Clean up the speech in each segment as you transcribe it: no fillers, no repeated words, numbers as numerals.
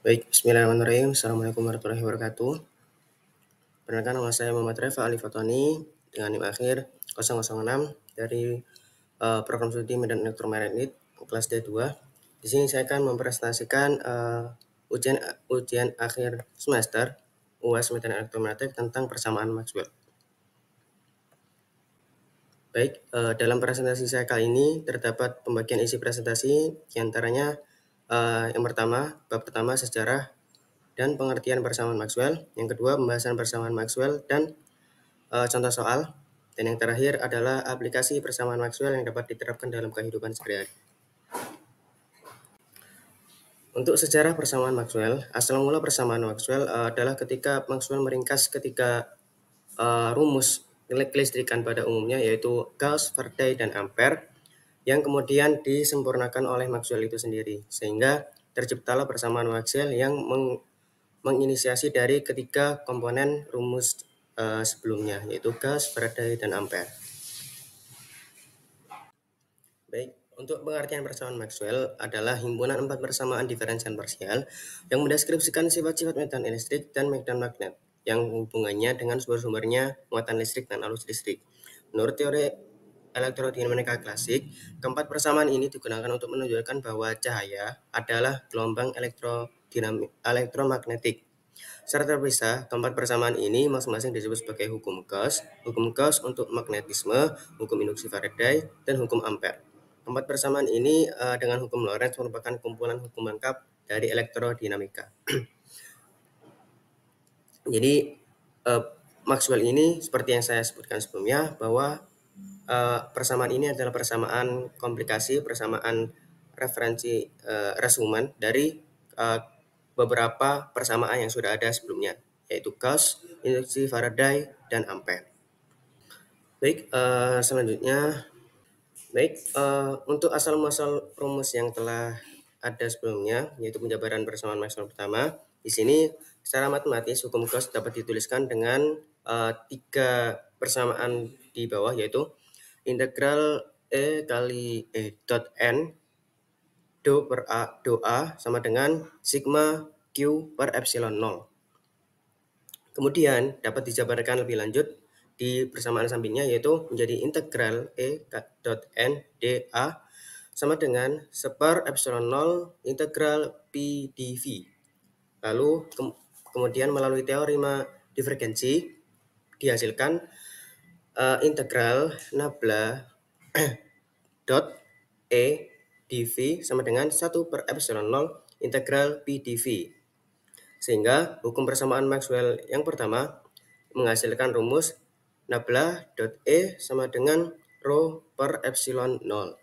Baik, bismillahirrahmanirrahim. Assalamualaikum warahmatullahi wabarakatuh. Perkenalkan, nama saya Muhammad Reva Ali Fatoni dengan NIM akhir 006 dari program studi Medan Elektromagnetik kelas D2. Di sini saya akan mempresentasikan ujian akhir semester UAS Medan Elektromagnetik tentang persamaan Maxwell. Baik, dalam presentasi saya kali ini terdapat pembagian isi presentasi, diantaranya yang pertama, bab pertama sejarah dan pengertian persamaan Maxwell, yang kedua pembahasan persamaan Maxwell dan contoh soal, dan yang terakhir adalah aplikasi persamaan Maxwell yang dapat diterapkan dalam kehidupan sehari-hari. Untuk sejarah persamaan Maxwell, asal mula persamaan Maxwell adalah ketika Maxwell meringkas ketiga rumus kelistrikan pada umumnya, yaitu Gauss, Faraday, dan Ampere, yang kemudian disempurnakan oleh Maxwell itu sendiri, sehingga terciptalah persamaan Maxwell yang menginisiasi dari ketiga komponen rumus sebelumnya, yaitu Gauss, Faraday, dan Ampere. Baik, untuk pengertian persamaan Maxwell adalah himpunan 4 persamaan diferensial parsial yang mendeskripsikan sifat-sifat medan listrik dan medan magnet yang hubungannya dengan sumber-sumbernya muatan listrik dan arus listrik. Menurut teori elektrodinamika klasik, keempat persamaan ini digunakan untuk menunjukkan bahwa cahaya adalah gelombang elektromagnetik. Secara terpisah, keempat persamaan ini masing-masing disebut sebagai hukum Gauss untuk magnetisme, hukum induksi Faraday, dan hukum Ampere. Keempat persamaan ini dengan hukum Lorentz merupakan kumpulan hukum lengkap dari elektrodinamika. Jadi Maxwell ini seperti yang saya sebutkan sebelumnya, bahwa persamaan ini adalah persamaan komplikasi, persamaan referensi resumen dari beberapa persamaan yang sudah ada sebelumnya, yaitu Gauss, induksi Faraday, dan Ampere. Baik, selanjutnya, untuk asal-muasal rumus yang telah ada sebelumnya, yaitu penjabaran persamaan Maxwell pertama. Di sini secara matematis hukum Gauss dapat dituliskan dengan tiga persamaan di bawah, yaitu integral E kali E dot N do A sama dengan sigma Q per epsilon 0. Kemudian dapat dijabarkan lebih lanjut di persamaan sampingnya, yaitu menjadi integral E dot N dA sama dengan seper epsilon 0 integral P dV. Lalu kemudian melalui teorema divergensi dihasilkan integral nabla dot E dV sama dengan 1 per epsilon 0 integral P dV. Sehingga hukum persamaan Maxwell yang pertama menghasilkan rumus nabla dot E sama dengan rho per epsilon 0.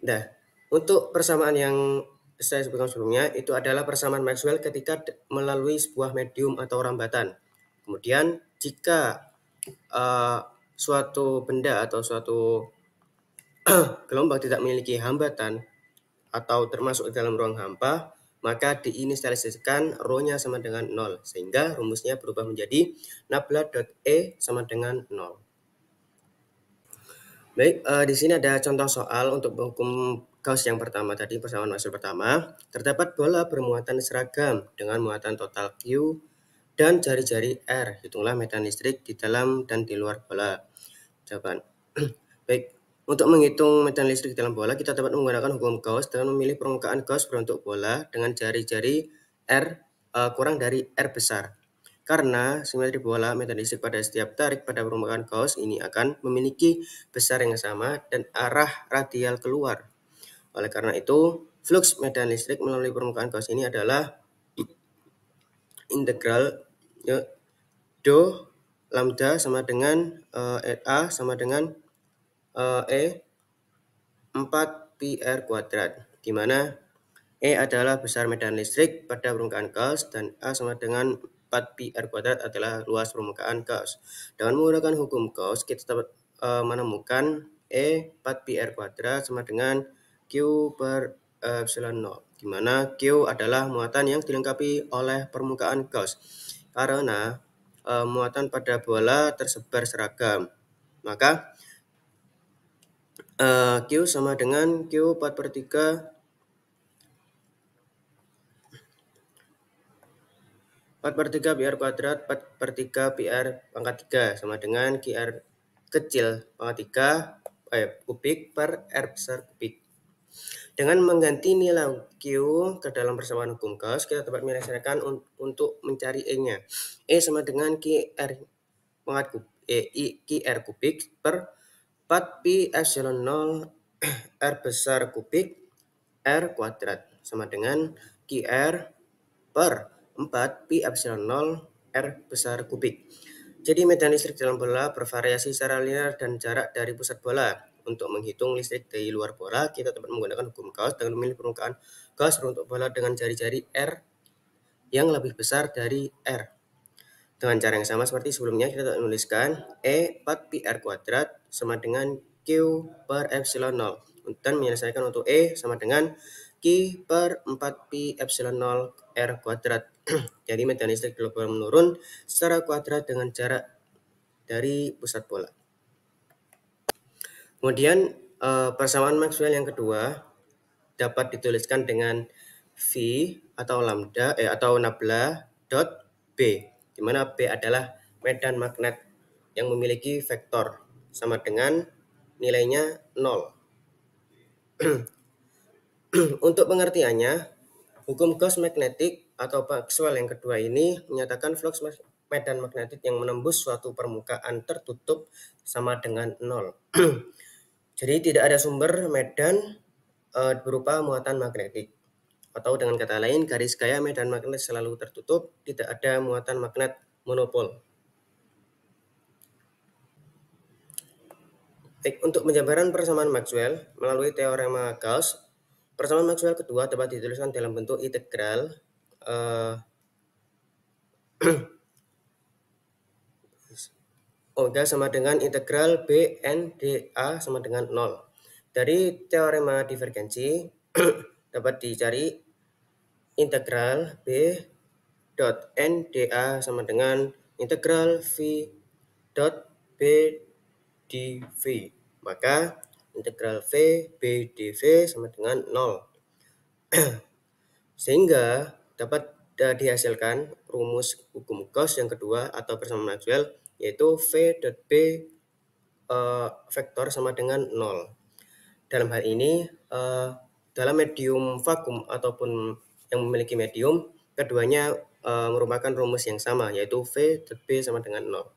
Nah, untuk persamaan yang saya sebutkan sebelumnya itu adalah persamaan Maxwell ketika melalui sebuah medium atau rambatan. Kemudian jika suatu benda atau suatu gelombang tidak memiliki hambatan atau termasuk dalam ruang hampa, maka diinisialisasikan rho-nya sama dengan 0, sehingga rumusnya berubah menjadi nabla dot E sama dengan 0. Baik, di sini ada contoh soal untuk hukum Gauss yang pertama tadi, persamaan Maxwell pertama. Terdapat bola bermuatan seragam dengan muatan total Q dan jari-jari R. Hitunglah medan listrik di dalam dan di luar bola. Jawaban. Baik, untuk menghitung medan listrik dalam bola, kita dapat menggunakan hukum Gauss dengan memilih permukaan Gauss berbentuk bola dengan jari-jari R kurang dari R besar. Karena simetri bola medan listrik pada setiap tarik pada permukaan Gauss ini akan memiliki besar yang sama dan arah radial keluar. Oleh karena itu, flux medan listrik melalui permukaan Gauss ini adalah integral do lambda sama dengan A sama dengan E 4 pi R kuadrat, di mana E adalah besar medan listrik pada permukaan Gauss dan A sama dengan 4 pi R kuadrat adalah luas permukaan Gauss. Dengan menggunakan hukum Gauss, kita dapat menemukan E 4 pi R kuadrat sama dengan Q per epsilon 0, di mana Q adalah muatan yang dilengkapi oleh permukaan Gauss. Karena muatan pada bola tersebar seragam, maka Q sama dengan Q 4/3 4/3 pi r kuadrat 4/3 pi r pangkat 3 sama dengan Q r kecil pangkat 3 kubik per R besar kubik. Dengan mengganti nilai Q ke dalam persamaan hukum Gauss, kita dapat menyelesaikan untuk mencari E-nya. E sama dengan QR pangkat QR kubik per 4 pi epsilon 0 R besar kubik R kuadrat sama dengan QR per 4 pi epsilon 0 R besar kubik. Jadi medan listrik dalam bola bervariasi secara linear dan jarak dari pusat bola. Untuk menghitung listrik dari luar bola, kita dapat menggunakan hukum Gauss dengan memilih permukaan Gauss untuk bola dengan jari-jari R yang lebih besar dari R. Dengan cara yang sama seperti sebelumnya, kita dapat menuliskan E 4 pi R kuadrat sama dengan Q per epsilon 0. Dan menyelesaikan untuk E sama dengan Q per 4 pi epsilon 0 R kuadrat. Jadi medan listrik di bola menurun secara kuadrat dengan jarak dari pusat bola. Kemudian persamaan Maxwell yang kedua dapat dituliskan dengan V atau lambda atau nabla dot B, di mana B adalah medan magnet yang memiliki vektor sama dengan nilainya 0. Untuk pengertiannya, hukum Gauss magnetik atau Maxwell yang kedua ini menyatakan flux medan magnetik yang menembus suatu permukaan tertutup sama dengan 0. Jadi tidak ada sumber medan berupa muatan magnetik. Atau dengan kata lain, garis gaya medan magnet selalu tertutup, tidak ada muatan magnet monopol. Baik, untuk penjabaran persamaan Maxwell melalui teorema Gauss, persamaan Maxwell kedua dapat dituliskan dalam bentuk integral omega sama dengan integral B N dA sama dengan 0. Dari teorema divergensi dapat dicari integral B dot N dA sama dengan integral V dot B dV. Maka integral V B dV sama dengan 0. Sehingga dapat dihasilkan rumus hukum Gauss yang kedua atau persamaan Maxwell, yaitu V dot B vektor sama dengan 0. Dalam hal ini, dalam medium vakum ataupun yang memiliki medium, keduanya merupakan rumus yang sama, yaitu V dot B sama dengan 0.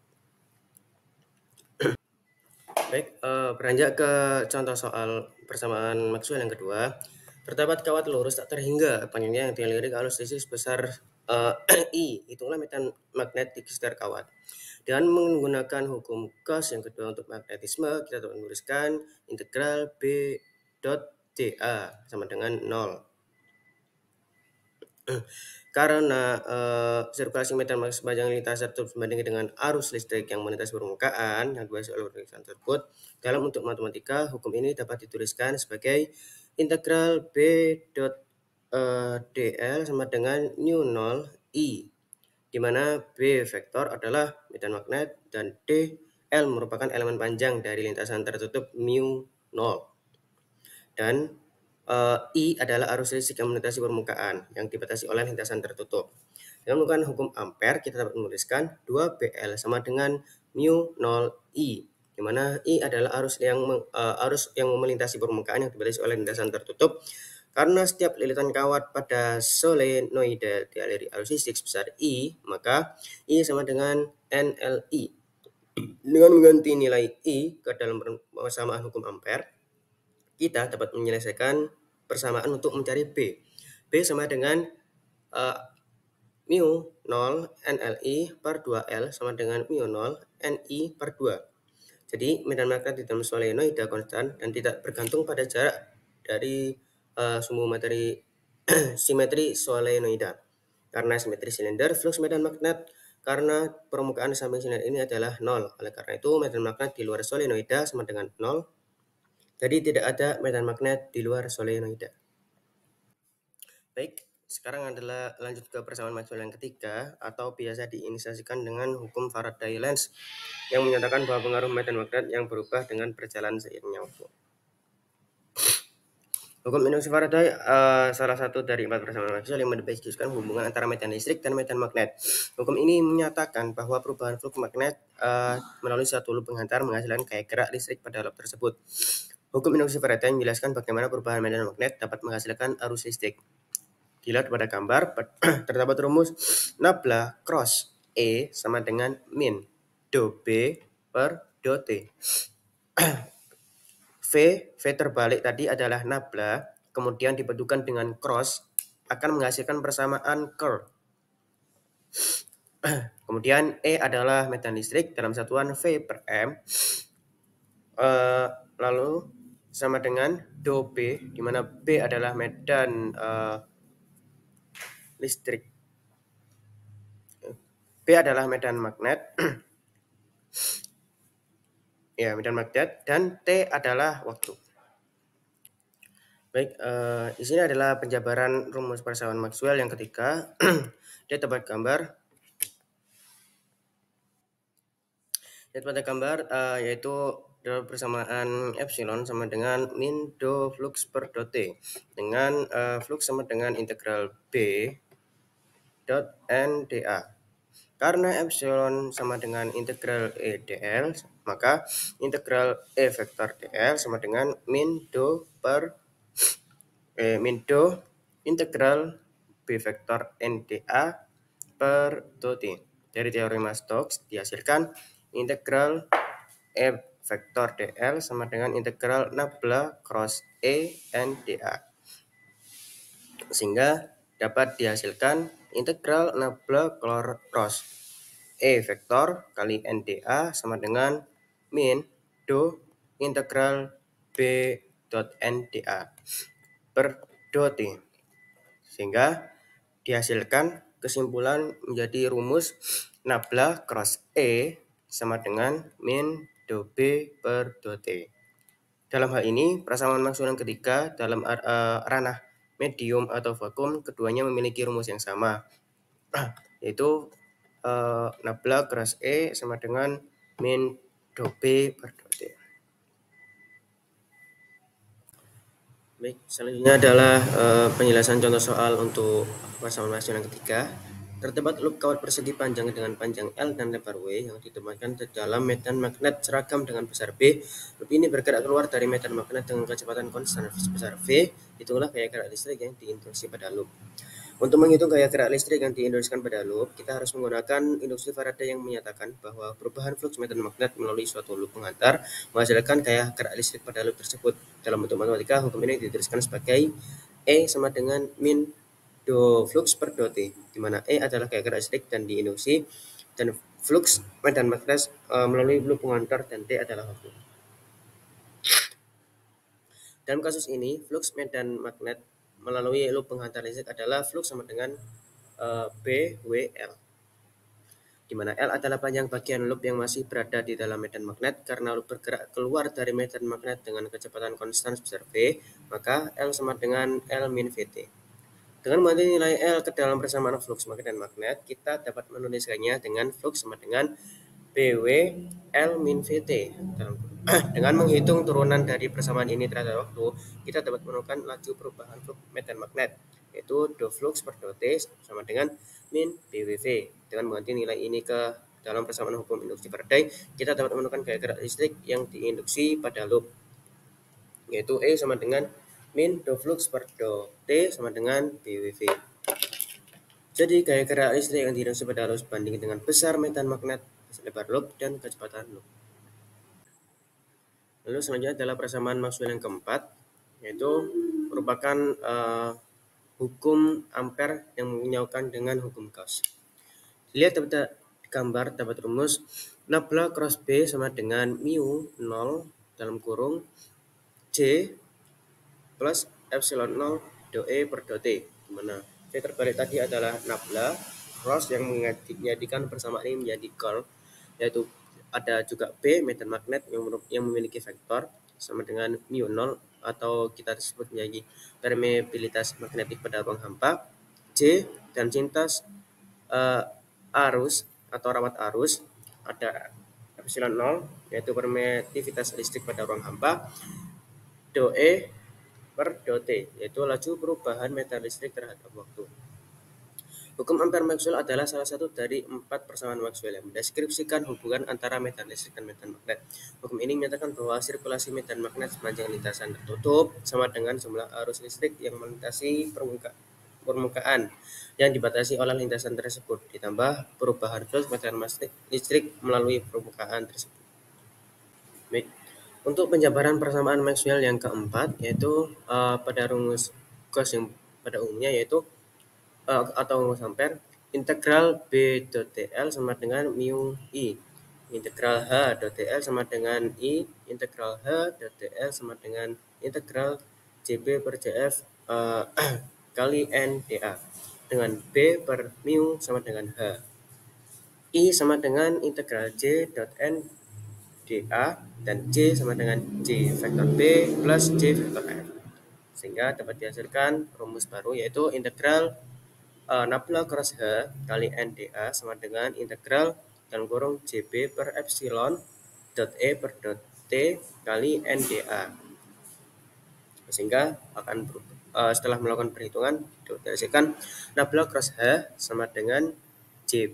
Baik, beranjak ke contoh soal persamaan Maxwell yang kedua. Terdapat kawat lurus tak terhingga panjangnya yang dilirik arus listrik sebesar I. Hitunglah medan magnet di sekitar kawat. Dengan menggunakan hukum Gauss yang kedua untuk magnetisme, kita dapat menuliskan integral B dot dA sama dengan 0. Karena sirkulasi medan magnet sepanjang lintasan tertutup berbanding dengan arus listrik yang melintasi permukaan yang dibahas oleh lintasan tersebut, dalam untuk matematika, hukum ini dapat dituliskan sebagai integral B dot dl sama dengan nu 0 I, di mana B vektor adalah medan magnet dan D L merupakan elemen panjang dari lintasan tertutup mu 0. Dan I adalah arus listrik yang melintasi permukaan yang dibatasi oleh lintasan tertutup. Dengan menggunakan hukum Ampere, kita dapat menuliskan 2BL sama dengan mu 0 I, di mana I adalah arus yang melintasi permukaan yang dibatasi oleh lintasan tertutup. Karena setiap lilitan kawat pada solenoide dialiri arus listrik sebesar I, maka I sama dengan NLI. Dengan mengganti nilai I ke dalam persamaan hukum Ampere, kita dapat menyelesaikan persamaan untuk mencari B. B sama dengan mu 0 NLI per 2L sama dengan mu 0 NI per 2. Jadi medan magnet di dalam solenoid konstan dan tidak bergantung pada jarak dari sumbu materi simetri solenoida. Karena simetri silinder, flux medan magnet karena permukaan samping silinder ini adalah 0. Oleh karena itu, medan magnet di luar solenoida sama dengan 0. Jadi tidak ada medan magnet di luar solenoida. Baik, sekarang adalah lanjut ke persamaan Maxwell yang ketiga atau biasa diinisiasikan dengan hukum Faraday-Lenz yang menyatakan bahwa pengaruh medan magnet yang berubah dengan berjalan seiringnya waktu. Hukum induksi Faraday salah satu dari 4 persamaan Maxwell yang mendeskripsikan hubungan antara medan listrik dan medan magnet. Hukum ini menyatakan bahwa perubahan flux magnet melalui suatu loop penghantar menghasilkan gaya gerak listrik pada loop tersebut. Hukum induksi Faraday menjelaskan bagaimana perubahan medan magnet dapat menghasilkan arus listrik. Dilihat pada gambar, terdapat rumus nabla cross E sama dengan min do B per do T. V terbalik tadi adalah nabla, kemudian dipadukan dengan cross, akan menghasilkan persamaan curl. Kemudian E adalah medan listrik dalam satuan V per M, lalu sama dengan do B, di mana B adalah medan listrik. B adalah medan magnet, ya medan magnet, dan T adalah waktu. Baik, di sini adalah penjabaran rumus persamaan Maxwell yang ketiga. Dia dapat gambar. Lihat pada gambar, yaitu dalam persamaan epsilon sama dengan min do flux per dot T, dengan flux sama dengan integral B dot N dA. Karena epsilon sama dengan integral E dl, maka integral E vektor dl sama dengan min do integral B vektor N dA per do T. Dari teorema Stokes dihasilkan integral E vektor dl sama dengan integral nabla cross E N dA. Sehingga dapat dihasilkan integral nabla cross E vektor kali N dA sama dengan min do integral B dot N dA per do T. Sehingga dihasilkan kesimpulan menjadi rumus nabla cross E sama dengan min do B per do T. Dalam hal ini, persamaan Maxwell yang ketiga dalam ranah medium atau vakum, keduanya memiliki rumus yang sama, yaitu nabla cross E sama dengan min do B per do T. Baik, selanjutnya adalah penjelasan contoh soal untuk persamaan Maxwell yang ketiga. Terdapat loop kawat persegi panjang dengan panjang L dan lebar W yang ditempatkan di dalam medan magnet seragam dengan besar B. Loop ini bergerak keluar dari medan magnet dengan kecepatan konstan sebesar V. Itulah gaya gerak listrik yang diinduksi pada loop. Untuk menghitung gaya gerak listrik yang diinduksikan pada loop, kita harus menggunakan induksi Faraday yang menyatakan bahwa perubahan flux medan magnet melalui suatu loop penghantar menghasilkan gaya gerak listrik pada loop tersebut. Dalam bentuk matematika, hukum ini dituliskan sebagai E sama dengan min do flux per do T, di mana E adalah gaya gerak listrik dan diinduksi, dan flux medan magnet melalui loop penghantar, dan T adalah waktu. Dalam kasus ini, flux medan magnet melalui loop penghantar listrik adalah flux sama dengan BWL, di mana L adalah panjang bagian loop yang masih berada di dalam medan magnet. Karena loop bergerak keluar dari medan magnet dengan kecepatan konstan sebesar V, maka L sama dengan L min Vt. Dengan mengambil nilai L ke dalam persamaan flux magnet dan magnet, kita dapat menuliskannya dengan flux sama dengan BW L min Vt. Dengan menghitung turunan dari persamaan ini terhadap waktu, kita dapat menemukan laju perubahan flux medan magnet, yaitu do flux per do T sama dengan min BWV. Dengan mengganti nilai ini ke dalam persamaan hukum induksi Faraday, kita dapat menemukan gaya gerak listrik yang diinduksi pada loop, yaitu E sama dengan min do flux per do T sama dengan BWV. Jadi gaya gerak listrik yang diinduksi pada loop sebanding dengan besar medan magnet, lebar loop, dan kecepatan loop. Lalu selanjutnya adalah persamaan Maxwell yang keempat, yaitu merupakan hukum Ampere yang menyaukan dengan hukum Gauss. Lihat pada gambar, dapat rumus nabla cross B sama dengan mu 0 dalam kurung J plus epsilon 0 do E per do T, di mana V terbalik tadi adalah nabla cross yang menjadikan persamaan ini menjadi curl, yaitu ada juga B medan magnet yang memiliki vektor sama dengan mu 0 atau kita sebut menjadi permeabilitas magnetik pada ruang hampa. J dan sintas arus atau rawat arus ada epsilon 0 yaitu permeabilitas listrik pada ruang hampa. Do E per dot T, yaitu laju perubahan medan listrik terhadap waktu. Hukum Ampere-Maxwell adalah salah satu dari 4 persamaan Maxwell yang mendeskripsikan hubungan antara medan listrik dan medan magnet. Hukum ini menyatakan bahwa sirkulasi medan magnet sepanjang lintasan tertutup sama dengan jumlah arus listrik yang melintasi permukaan yang dibatasi oleh lintasan tersebut, ditambah perubahan flux medan listrik melalui permukaan tersebut. Baik. Untuk penjabaran persamaan Maxwell yang keempat, yaitu pada rumus Gauss yang pada umumnya, yaitu atau rumus Ampere, integral B dot TL sama dengan mu I, integral H dot TL sama dengan I, integral H dot TL sama dengan integral JB per JF kali N dA, dengan B per mu sama dengan H. I sama dengan integral J dot N dA, dan J sama dengan J vektor B plus J vektor F. Sehingga dapat dihasilkan rumus baru, yaitu integral nabla cross H kali NdA sama dengan integral dalam kurung JB per epsilon dot E per dot T kali NdA. Sehingga akan setelah melakukan perhitungan dihasilkan nabla cross H sama dengan J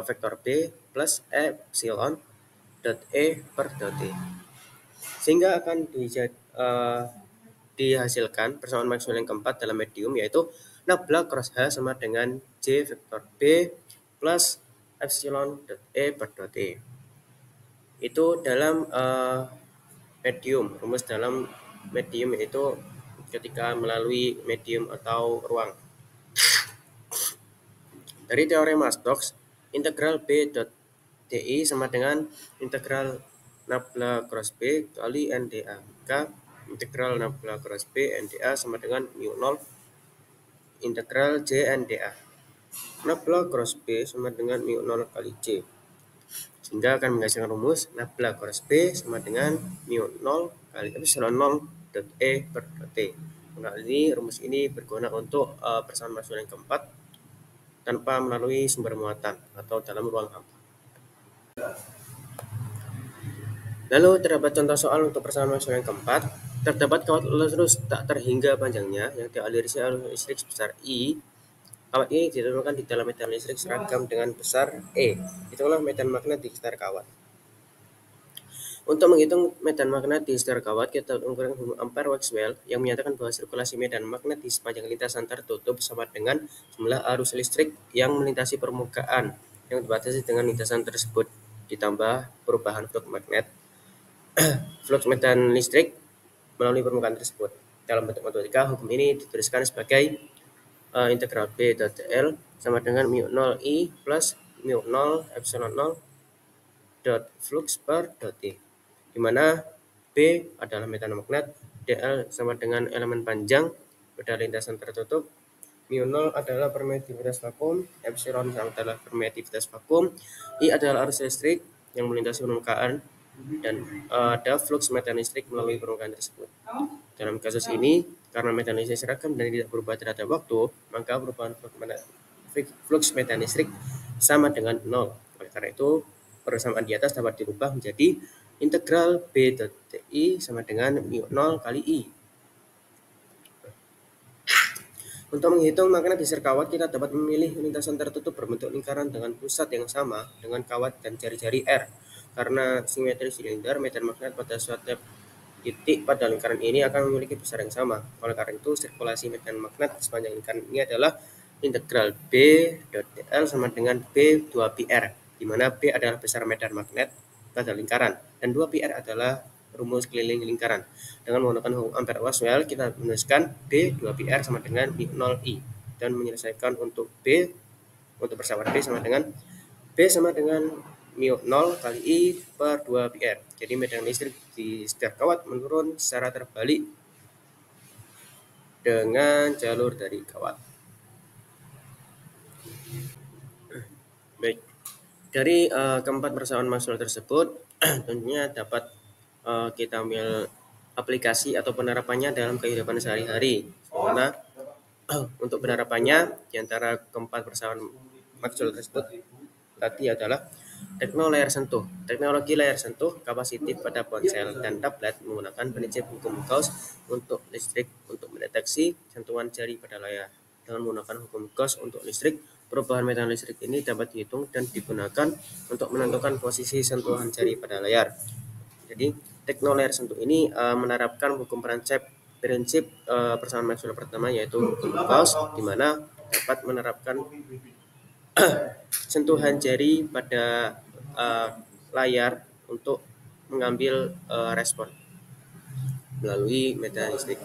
vektor B plus epsilon dot E per dot T. Sehingga akan dihasilkan persamaan Maxwell yang keempat dalam medium, yaitu nabla cross H sama dengan J vektor B plus epsilon dot E per dot T. Itu dalam medium. Rumus dalam medium yaitu ketika melalui medium atau ruang. Dari teorema Stokes, integral B dot DI sama dengan integral nabla cross B kali NdA. Maka integral nabla cross B NdA sama dengan mu 0 integral J NdA. Nabla cross B sama dengan mu 0 kali J. Sehingga akan menghasilkan rumus nabla cross B sama dengan mu 0 kali epsilon 0 dot E per dot T. Nah, rumus ini berguna untuk persamaan Maxwell yang keempat tanpa melalui sumber muatan atau dalam ruang hampa. Lalu terdapat contoh soal untuk persamaan Maxwell yang keempat. Terdapat kawat lurus tak terhingga panjangnya yang dialirisi arus listrik sebesar I. Kawat ini ditentukan di dalam medan listrik seragam dengan besar E. Itulah medan magnet di sekitar kawat. Untuk menghitung medan magnet di sekitar kawat, kita menggunakan hukum Ampere-Maxwell yang menyatakan bahwa sirkulasi medan magnet di sepanjang lintasan tertutup sama dengan jumlah arus listrik yang melintasi permukaan yang dibatasi dengan lintasan tersebut, ditambah perubahan flux magnet flux medan listrik melalui permukaan tersebut. Dalam bentuk matematika, hukum ini dituliskan sebagai integral B dot L sama dengan mu 0 I plus mu 0 epsilon 0 dot flux per dot T, di mana B adalah medan magnet, dl sama dengan elemen panjang pada lintasan tertutup, mu 0 adalah permeativitas vakum, epsilon adalah permeativitas vakum, I adalah arus listrik yang melintasi permukaan, dan ada flux medan listrik melalui permukaan tersebut. Dalam kasus ini, karena medan listrik seragam dan tidak berubah terhadap waktu, maka perubahan flux medan listrik sama dengan 0. Oleh karena itu, persamaan di atas dapat dirubah menjadi integral B dot TI sama dengan mu 0 kali I. Untuk menghitung magnet di sekitar kawat, kita dapat memilih lintasan tertutup berbentuk lingkaran dengan pusat yang sama dengan kawat dan jari-jari R. Karena simetri silinder, medan magnet pada suatu titik pada lingkaran ini akan memiliki besar yang sama. Oleh karena itu, sirkulasi medan magnet sepanjang lingkaran ini adalah integral B dot dl sama dengan B 2πr, di mana B adalah besar medan magnet pada lingkaran dan 2πr adalah rumus keliling lingkaran. Dengan menggunakan hukum Ampere-Maxwell, kita menuliskan B 2πr sama dengan mu 0I dan menyelesaikan untuk B, untuk persamaan B sama dengan mu 0 kali I per 2πr. Jadi medan listrik di setiap kawat menurun secara terbalik dengan jalur dari kawat. Baik, dari keempat persamaan Maxwell tersebut tentunya dapat kita ambil aplikasi atau penerapannya dalam kehidupan sehari-hari. Karena untuk penerapannya di antara keempat persamaan Maxwell tersebut tadi adalah Layar sentuh. Teknologi layar sentuh kapasitif pada ponsel dan tablet menggunakan prinsip hukum Gauss untuk listrik untuk mendeteksi sentuhan jari pada layar. Dengan menggunakan hukum Gauss untuk listrik, perubahan medan listrik ini dapat dihitung dan digunakan untuk menentukan posisi sentuhan jari pada layar. Jadi, layar sentuh ini menerapkan hukum prinsip persamaan Maxwell pertama, yaitu hukum Gauss, di mana dapat menerapkan sentuhan jari pada layar untuk mengambil respon melalui medan listrik.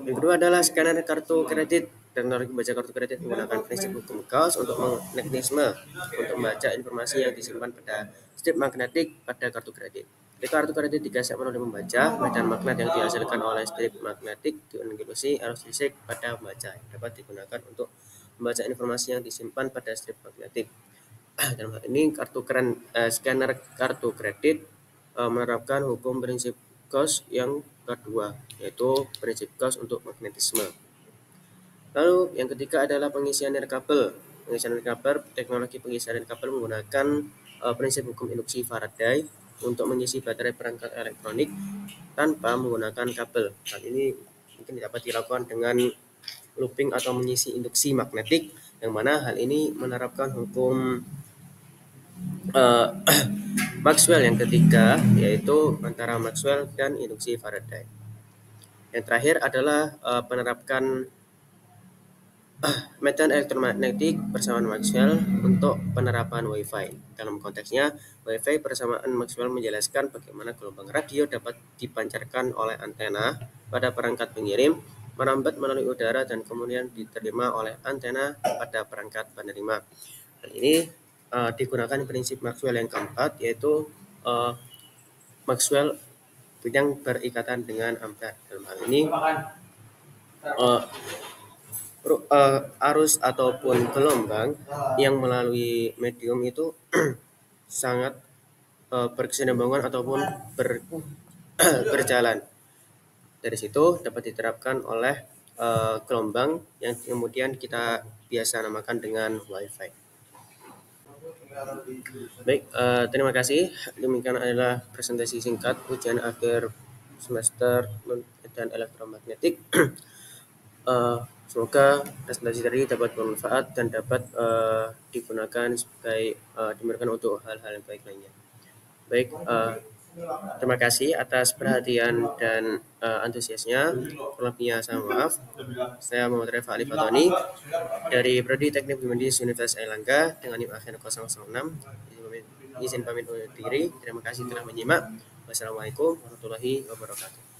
Yang kedua adalah scanner kartu kredit. Teknologi membaca kartu kredit menggunakan prinsip hukum Gauss untuk mekanisme untuk membaca informasi yang disimpan pada strip magnetik pada kartu kredit. Ketika kartu kredit digesek melalui membaca, medan magnet yang dihasilkan oleh strip magnetik diinduksi arus listrik pada pembaca yang dapat digunakan untuk membaca informasi yang disimpan pada strip magnetik. Dalam hal ini scanner kartu kredit menerapkan hukum prinsip Gauss yang kedua, yaitu prinsip Gauss untuk magnetisme. Lalu yang ketiga adalah pengisian nirkabel. Teknologi pengisian nirkabel menggunakan prinsip hukum induksi Faraday untuk mengisi baterai perangkat elektronik tanpa menggunakan kabel. Hal ini mungkin dapat dilakukan dengan looping atau mengisi induksi magnetik, yang mana hal ini menerapkan hukum Maxwell yang ketiga, yaitu antara Maxwell dan induksi Faraday. Yang terakhir adalah penerapkan medan elektromagnetik persamaan Maxwell untuk penerapan Wi-Fi. Dalam konteksnya, Wi-Fi persamaan Maxwell menjelaskan bagaimana gelombang radio dapat dipancarkan oleh antena pada perangkat pengirim, merambat melalui udara dan kemudian diterima oleh antena pada perangkat penerima. Hal ini digunakan prinsip Maxwell yang keempat, yaitu Maxwell yang berikatan dengan ampere. Dalam hal ini arus ataupun gelombang yang melalui medium itu sangat berkesinambungan ataupun berjalan. Dari situ dapat diterapkan oleh gelombang yang kemudian kita biasa namakan dengan Wi-Fi. Baik, terima kasih. Demikian adalah presentasi singkat ujian akhir semester dan elektromagnetik. Semoga presentasi tadi dapat bermanfaat dan dapat digunakan sebagai digunakan untuk hal-hal yang baik lainnya. Baik, terima kasih atas perhatian dan antusiasnya. Kurang lebihnya saya maaf. Saya Muhammad Refa Ali Fatoni dari Prodi Teknik Biomedis Universitas Airlangga dengan NIM akhir 006. Izin pamit undur diri. Terima kasih telah menyimak. Wassalamualaikum warahmatullahi wabarakatuh.